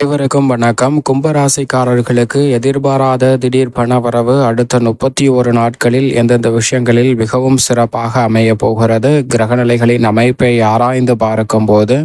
அனைவருக்கும் வணக்கம். கும்பராசிக்காரர்களுக்கு எதிர்பாராத திடீர் பணவரவு அடுத்த 31 நாட்களில் எந்தெந்த விஷயங்களில் மிகவும் சிறப்பாக அமைய போகிறது? கிரகநிலைகளின் அமைப்பை ஆராய்ந்து பார்க்கும்போது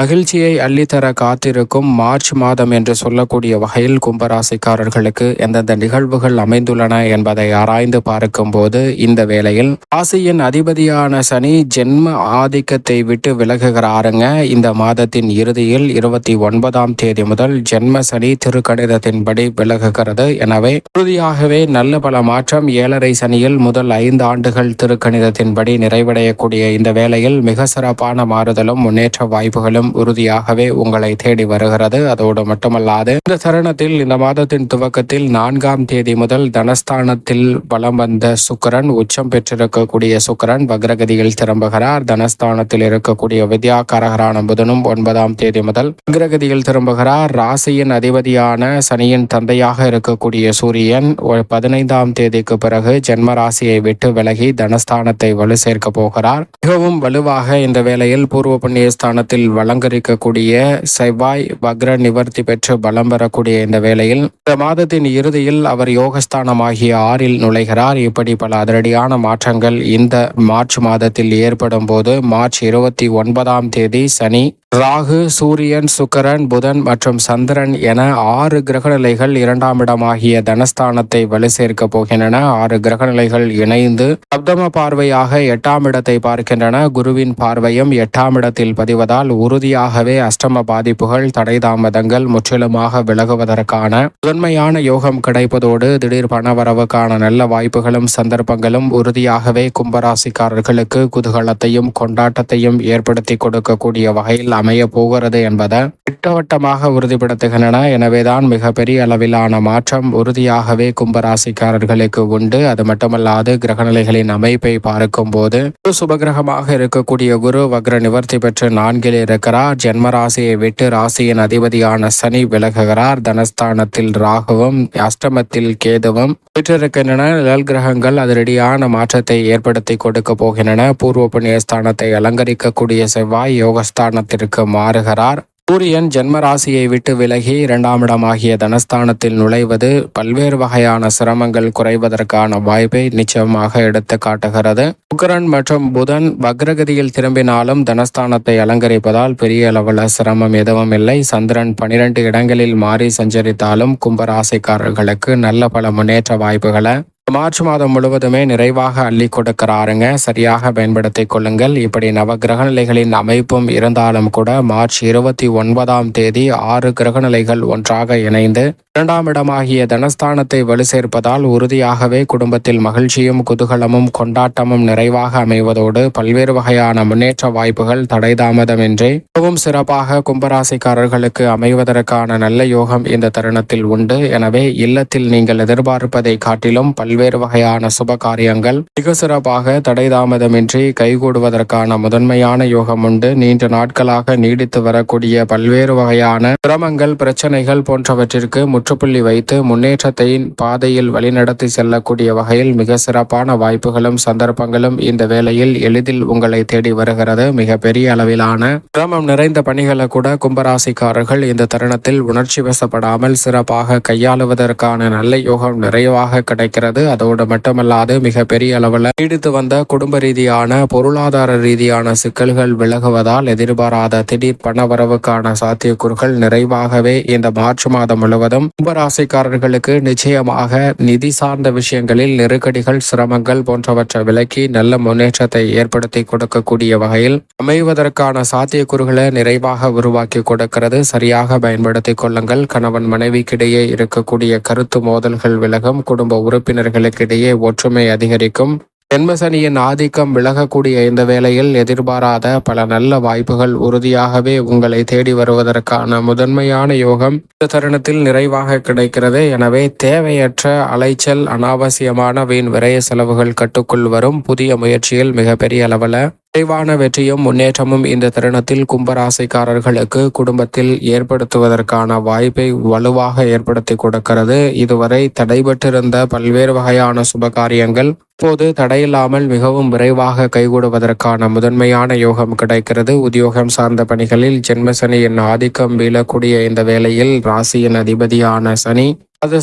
மகிழ்ச்சியை அள்ளித்தர காத்திருக்கும் மார்ச் மாதம் என்று சொல்லக்கூடிய வகையில் கும்பராசிக்காரர்களுக்கு எந்தெந்த நிகழ்வுகள் அமைந்துள்ளன என்பதை ஆராய்ந்து பார்க்கும்போது இந்த வேளையில் ராசியின் அதிபதியான சனி ஜென்ம ஆதிக்கத்தை விட்டு விலகுகிறாருங்க. இந்த மாதத்தின் இறுதியில் 29ஆம் தேதி முதல் ஜென்ம சனி திருக்கணிதத்தின்படி விலகுகிறது. எனவே உறுதியாகவே நல்ல பல மாற்றம் 7.5 சனியில் முதல் 5 ஆண்டுகள் திருக்கணிதத்தின்படி நிறைவடையக்கூடிய இந்த வேளையில் மிக சிறப்பான மாறுதலும் முன்னேற்ற வாய்ப்புகளும் உறுதியாகவே உங்களை தேடி வருகிறது. அதோடு மட்டுமல்லாது இந்த தருணத்தில் இந்த மாதத்தின் துவக்கத்தில் 4ஆம் தேதி முதல் தனஸ்தானத்தில் வலம் வந்த சுக்கிரன், உச்சம் பெற்றிருக்கக்கூடிய சுக்கிரன் வக்ரகதியில் திரும்புகிறார். தனஸ்தானத்தில் இருக்கக்கூடிய வித்யாகாரகரான புதனும் 9ஆம் தேதி முதல் வக்ரகதியில் திரும்புகிறார். ராசியின் அதிபதியான சனியின் தந்தையாக இருக்கக்கூடிய சூரியன் 15ஆம் தேதிக்கு பிறகு ஜென்ம ராசியை விட்டு விலகி தனஸ்தானத்தை வலு சேர்க்க போகிறார். மிகவும் வலுவாக இந்த வேளையில் பூர்வ புண்ணிய ஸ்தானத்தில் அலங்கரிக்கக்கூடிய செவ்வாய் வக்ர நிவர்த்தி பெற்று பலம் பெறக்கூடிய இந்த வேளையில் இந்த மாதத்தின் இறுதியில் அவர் யோகஸ்தானமாகிய 6இல் நுழைகிறார். இப்படி பல அதிரடியான மாற்றங்கள் இந்த மார்ச் மாதத்தில் ஏற்படும் போது மார்ச் 29ஆம் தேதி சனி, ராகு, சூரியன், சுக்கிரன், புதன் மற்றும் சந்திரன் என 6 கிரகநிலைகள் 2ஆம் இடமாகிய தனஸ்தானத்தை வலு சேர்க்க போகின்றன. 6 கிரகநிலைகள் இணைந்து சப்தம பார்வையாக 8ஆம் இடத்தை பார்க்கின்றன. குருவின் பார்வையும் 8ஆம் இடத்தில் பதிவதால் உறுதியாகவே அஷ்டம பாதிப்புகள், தடை தாமதங்கள் முற்றிலுமாக விலகுவதற்கான முதன்மையான யோகம் கிடைப்பதோடு திடீர் பணவரவுக்கான நல்ல வாய்ப்புகளும் சந்தர்ப்பங்களும் உறுதியாகவே கும்பராசிக்காரர்களுக்கு குதூகலத்தையும் கொண்டாட்டத்தையும் ஏற்படுத்தி கொடுக்கக்கூடிய வகையில் அமைய போகிறது என்பதை திட்டவட்டமாக உறுதிப்படுத்துகின்றன. எனவேதான் மிகப்பெரிய அளவிலான மாற்றம் உறுதியாகவே கும்பராசிக்காரர்களுக்கு உண்டு. அது மட்டுமல்லாது கிரகநிலைகளின் அமைப்பை பார்க்கும் போது சுபகிரகமாக இருக்கக்கூடிய குரு வக்ர நிவர்த்தி பெற்று 4இல் இருக்கிறார். ஜென்ம ராசியை விட்டு ராசியின் அதிபதியான சனி விலகுகிறார். தனஸ்தானத்தில் ராகுவும் அஷ்டமத்தில் கேதுவும் பெற்றிருக்கின்றன. நிழல் கிரகங்கள் அதிரடியான மாற்றத்தை ஏற்படுத்தி கொடுக்க போகின்றன. பூர்வ புண்ணிய ஸ்தானத்தை அலங்கரிக்கக்கூடிய செவ்வாய் யோகஸ்தானத்திற்கு மாறுகிறார். சூரியன் ஜென்ம ராசியை விட்டு விலகி 2ஆம் இடமாகிய தனஸ்தானத்தில் நுழைவது பல்வேறு வகையான சிரமங்கள் குறைவதற்கான வாய்ப்பை நிச்சயமாக எடுத்து காட்டுகிறது. சுக்கிரன் மற்றும் புதன் வக்ரகதியில் திரும்பினாலும் தனஸ்தானத்தை அலங்கரிப்பதால் பெரிய அளவில் சிரமம் எதுவும் இல்லை. சந்திரன் 12 இடங்களில் மாறி சஞ்சரித்தாலும் கும்பராசிக்காரர்களுக்கு நல்ல பல முன்னேற்ற வாய்ப்புகளை மார்ச் மாதம் முழுவதுமே நிறைவாக அள்ளி கொடுக்கிறாருங்க. சரியாக பயன்படுத்திக் கொள்ளுங்கள். இப்படி நவ கிரகநிலைகளின் அமைப்பும் இருந்தாலும் கூட மார்ச் 29ஆம் தேதி 6 கிரகநிலைகள் ஒன்றாக இணைந்து 2ஆம் இடமாகிய தனஸ்தானத்தை வலு சேர்ப்பதால் உறுதியாகவே குடும்பத்தில் மகிழ்ச்சியும் குதூகலமும் கொண்டாட்டமும் நிறைவாக அமைவதோடு பல்வேறு வகையான முன்னேற்ற வாய்ப்புகள் தடை தாமதமின்றி மிகவும் சிறப்பாக கும்பராசிக்காரர்களுக்கு அமைவதற்கான நல்ல யோகம் இந்த தருணத்தில் உண்டு. எனவே இல்லத்தில் நீங்கள் எதிர்பார்ப்பதை காட்டிலும் பல்வேறு வகையான சுப காரியங்கள் மிக சிறப்பாக தடை தாமதமின்றி கைகூடுவதற்கான முதன்மையான யோகம் உண்டு. நீண்ட நாட்களாக நீடித்து வரக்கூடிய பல்வேறு வகையான சிரமங்கள், பிரச்சனைகள் போன்றவற்றிற்கு முற்றுப்புள்ளி வைத்து முன்னேற்றத்தின் பாதையில் வழிநடத்தி செல்லக்கூடிய வகையில் மிக சிறப்பான வாய்ப்புகளும் சந்தர்ப்பங்களும் இந்த வேளையில் எளிதில் உங்களை தேடி வருகிறது. மிக பெரிய அளவிலான சிரமம் நிறைந்த பணிகளை கூட கும்பராசிக்காரர்கள் இந்த தருணத்தில் உணர்ச்சி வசப்படாமல் சிறப்பாக கையாளுவதற்கான நல்ல யோகம் நிறைவாக கிடைக்கிறது. அதோடு மட்டுமல்லாது மிக பெரிய அளவில் நீடித்து வந்த குடும்ப ரீதியான பொருளாதார ரீதியான சிக்கல்கள் விலகுவதால் எதிர்பாராத திடீர் பணவரவுக்கான சாத்தியக்கூறுகள் நிறைவாகவே இந்த மார்ச் மாதம் முழுவதும் கும்பராசிக்காரர்களுக்கு நிச்சயமாக நிதி சார்ந்த விஷயங்களில் நெருக்கடிகள், சிரமங்கள் போன்றவற்றை விலக்கி நல்ல முன்னேற்றத்தை ஏற்படுத்தி கொடுக்கக்கூடிய வகையில் அமைவதற்கான சாத்தியக்கூறுகளை நிறைவாக உருவாக்கி கொடுக்கிறது. சரியாக பயன்படுத்திக் கொள்ளுங்கள். கணவன் மனைவிக்கிடையே இருக்கக்கூடிய கருத்து மோதல்கள் விலகும். குடும்ப உறுப்பினர்களுக்கிடையே ஒற்றுமை அதிகரிக்கும். ஜென்மசனியின் ஆதிக்கம் விலகக்கூடிய இந்த வேளையில் எதிர்பாராத பல நல்ல வாய்ப்புகள் உறுதியாகவே உங்களை தேடி வருவதற்கான முதன்மையான யோகம் இந்த தருணத்தில் நிறைவாக கிடைக்கிறது. எனவே தேவையற்ற அலைச்சல், அனாவசியமான வீண் விரய செலவுகள் கட்டுக்குள் வரும். புதிய முயற்சியில் மிகப்பெரிய அளவில் விரைவான வெற்றியும் முன்னேற்றமும் இந்த தருணத்தில் கும்பராசிக்காரர்களுக்கு குடும்பத்தில் ஏற்படுத்துவதற்கான வாய்ப்பை வலுவாக ஏற்படுத்தி கொடுக்கிறது. இதுவரை தடைபட்டிருந்த பல்வேறு வகையான சுபகாரியங்கள் இப்போது தடையில்லாமல் மிகவும் விரைவாக கைகூடுவதற்கான முதன்மையான யோகம் கிடைக்கிறது. உத்தியோகம் சார்ந்த பணிகளில் ஜென்மசனியின் ஆதிக்கம் வீழக்கூடிய இந்த வேளையில் ராசியின் அதிபதியான சனி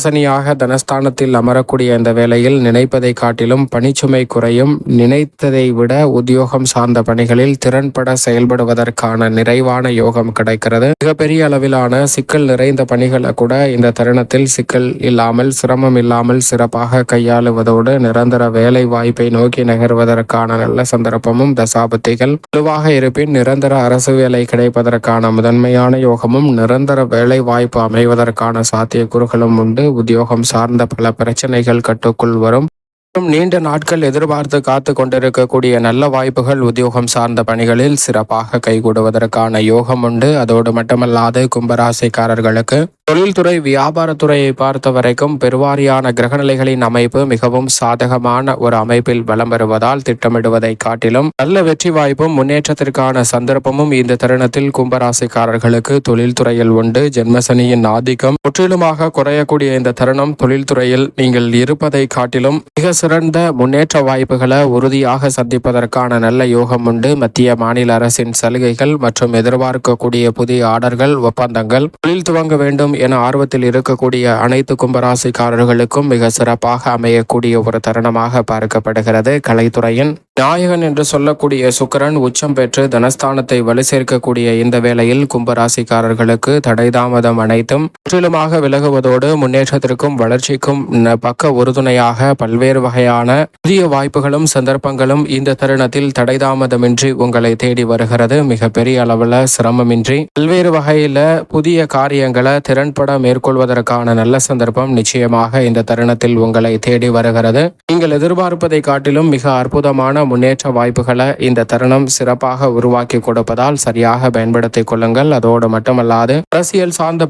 சனியாக தனஸ்தானத்தில் அமரக்கூடிய இந்த வேளையில் நினைப்பதை காட்டிலும் பணிச்சுமை குறையும். நினைத்ததை விட உத்தியோகம் சார்ந்த பணிகளில் திறன்பட செயல்படுவதற்கான நிறைவான யோகம் கிடைக்கிறது. மிகப்பெரிய அளவிலான சிக்கல் நிறைந்த பணிகளை கூட இந்த தருணத்தில் சிக்கல் இல்லாமல் சிரமம் இல்லாமல் சிறப்பாக கையாளுவதோடு நிரந்தர வேலை வாய்ப்பை நோக்கி நகர்வதற்கான நல்ல சந்தர்ப்பமும் தசாபுத்திகள் வலுவாக இருப்பின் நிரந்தர அரசு வேலை கிடைப்பதற்கான முதன்மையான யோகமும் நிரந்தர வேலை வாய்ப்பு அமைவதற்கான சாத்தியக்கூறுகளும் உத்தியோகம் சார்ந்த பல பிரச்சனைகள் கட்டுக்குள் வரும். நீண்ட நாட்கள் எதிர்பார்த்து காத்து கொண்டிருக்கக்கூடிய நல்ல வாய்ப்புகள் உத்தியோகம் சார்ந்த பணிகளில் சிறப்பாக கைகூடுவதற்கான யோகம் உண்டு. அதோடு மட்டுமல்லாது கும்பராசிக்காரர்களுக்கு தொழில்துறை வியாபாரத்துறையை பார்த்த வரைக்கும் பெருவாரியான கிரகநிலைகளின் அமைப்பு மிகவும் சாதகமான ஒரு அமைப்பில் வலம் வருவதால் திட்டமிடுவதை காட்டிலும் நல்ல வெற்றி வாய்ப்பும் முன்னேற்றத்திற்கான சந்தர்ப்பமும் இந்த தருணத்தில் கும்பராசிக்காரர்களுக்கு தொழில்துறையில் உண்டு. ஜென்மசனியின் ஆதிக்கம் முற்றிலுமாக குறையக்கூடிய இந்த தருணம் தொழில்துறையில் நீங்கள் இருப்பதை காட்டிலும் மிக சிறந்த முன்னேற்ற வாய்ப்புகளை உறுதியாக சந்திப்பதற்கான நல்ல யோகம் உண்டு. மத்திய மாநில அரசின் சலுகைகள் மற்றும் எதிர்பார்க்கக்கூடிய புதிய ஆர்டர்கள் ஒப்பந்தங்கள் தொழில் துவங்க வேண்டும் என ஆர்வத்தில் இருக்கக்கூடிய அனைத்து கும்பராசிக்காரர்களுக்கும் மிக சிறப்பாக அமையக்கூடிய ஒரு தருணமாக பார்க்கப்படுகிறது. கலைத்துறையின் நாயகன் என்று சொல்லக்கூடிய சுக்கிரன் உச்சம் பெற்று தனஸ்தானத்தை வலு சேர்க்கக்கூடிய இந்த வேளையில் கும்பராசிக்காரர்களுக்கு தடைதாமதம் அனைத்தும் முற்றிலுமாக விலகுவதோடு முன்னேற்றத்திற்கும் வளர்ச்சிக்கும் பக்க உறுதுணையாக பல்வேறு வகையான புதிய வாய்ப்புகளும் சந்தர்ப்பங்களும் இந்த தருணத்தில் தடைதாமதமின்றி உங்களை தேடி வருகிறது. மிக பெரிய அளவில் சிரமமின்றி பல்வேறு வகையில புதிய காரியங்களை திறன்பட மேற்கொள்வதற்கான நல்ல சந்தர்ப்பம் நிச்சயமாக இந்த தருணத்தில் உங்களை தேடி வருகிறது. நீங்கள் எதிர்பார்ப்பதை காட்டிலும் மிக அற்புதமான முன்னேற்ற வாய்ப்புகளை இந்த தருணம் சிறப்பாக உருவாக்கி கொடுப்பதால் சரியாக பயன்படுத்திக் கொள்ளுங்கள். அதோடு மட்டுமல்லாது அரசியல் சார்ந்த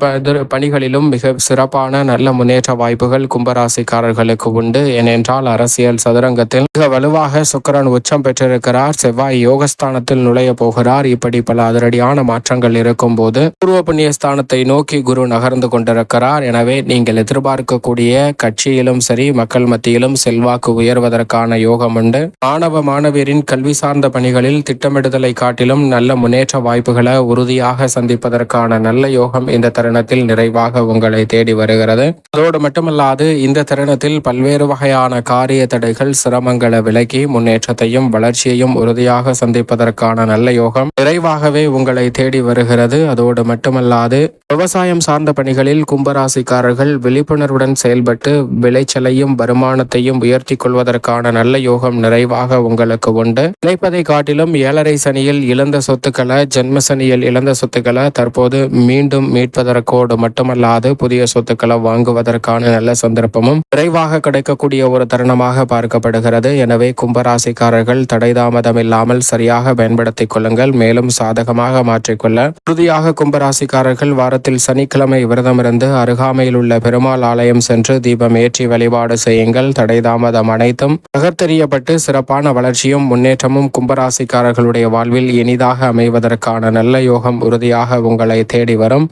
பணிகளிலும் மிக சிறப்பான நல்ல முன்னேற்ற வாய்ப்புகள் கும்பராசிக்காரர்களுக்கு உண்டு. ஏனென்றால் அரசியல் சதுரங்கத்தில் மிக வலுவாக சுக்கிரன் உச்சம் பெற்றிருக்கிறார். செவ்வாய் யோகஸ்தானத்தில் நுழைய போகிறார். இப்படி பல அதிரடியான மாற்றங்கள் இருக்கும் போது பூர்வ புண்ணிய ஸ்தானத்தை நோக்கி குரு நகர்ந்து கொண்டிருக்கிறார். எனவே நீங்கள் எதிர்பார்க்கக்கூடிய கட்சியிலும் சரி மக்கள் மத்தியிலும் செல்வாக்கு உயர்வதற்கான யோகம் உண்டு. மாணவ மாணவியரின் கல்வி சார்ந்த பணிகளில் திட்டமிடுதலை காட்டிலும் நல்ல முன்னேற்ற வாய்ப்புகளை உறுதியாக சந்திப்பதற்கான நல்ல யோகம் இந்த தருணத்தில் நிறைவாக உங்களை தேடி வருகிறது. அதோடு மட்டுமல்லாது இந்த தருணத்தில் பல்வேறு வகையான காரிய தடைகள் சிரமங்களை விலக்கி முன்னேற்றத்தையும் வளர்ச்சியையும் உறுதியாக சந்திப்பதற்கான நல்ல யோகம் நிறைவாகவே உங்களை தேடி வருகிறது. அதோடு மட்டுமல்லாது விவசாயம் சார்ந்த பணிகளில் கும்பராசிக்காரர்கள் விழிப்புணர்வுடன் செயல்பட்டு விளைச்சலையும் வருமானத்தையும் உயர்த்தி கொள்வதற்கான நல்ல யோகம் நிறைவாக உங்களுக்கு உண்டு. நினைப்பதை காட்டிலும் 7.5 சனியில் இழந்த சொத்துக்களை ஜென்ம சனியில் இழந்த சொத்துக்களை தற்போது மீண்டும் மீட்பதற்கோடு மட்டுமல்லாது புதிய சொத்துக்களை வாங்குவதற்கான நல்ல சந்தர்ப்பமும் விரைவாக கிடைக்கக்கூடிய ஒரு தருணமாக பார்க்கப்படுகிறது. எனவே கும்பராசிக்காரர்கள் தடைதாமதம் இல்லாமல் சரியாக பயன்படுத்திக் கொள்ளுங்கள். மேலும் சாதகமாக மாற்றிக்கொள்ள உறுதியாக கும்பராசிக்காரர்கள் வாரத்தில் சனிக்கிழமை விரதமிருந்து அருகாமையில் உள்ள பெருமாள் ஆலயம் சென்று தீபம் ஏற்றி வழிபாடு செய்யுங்கள். தடைதாமதம் அனைத்தும் தகர்த்தெறியப்பட்டு சிறப்பான வளர்ச்சியும் முன்னேற்றமும் கும்பராசிக்காரர்களுடைய வாழ்வில் இனிதாக அமைவதற்கான நல்ல யோகம் உறுதியாக உங்களை தேடி வரும்.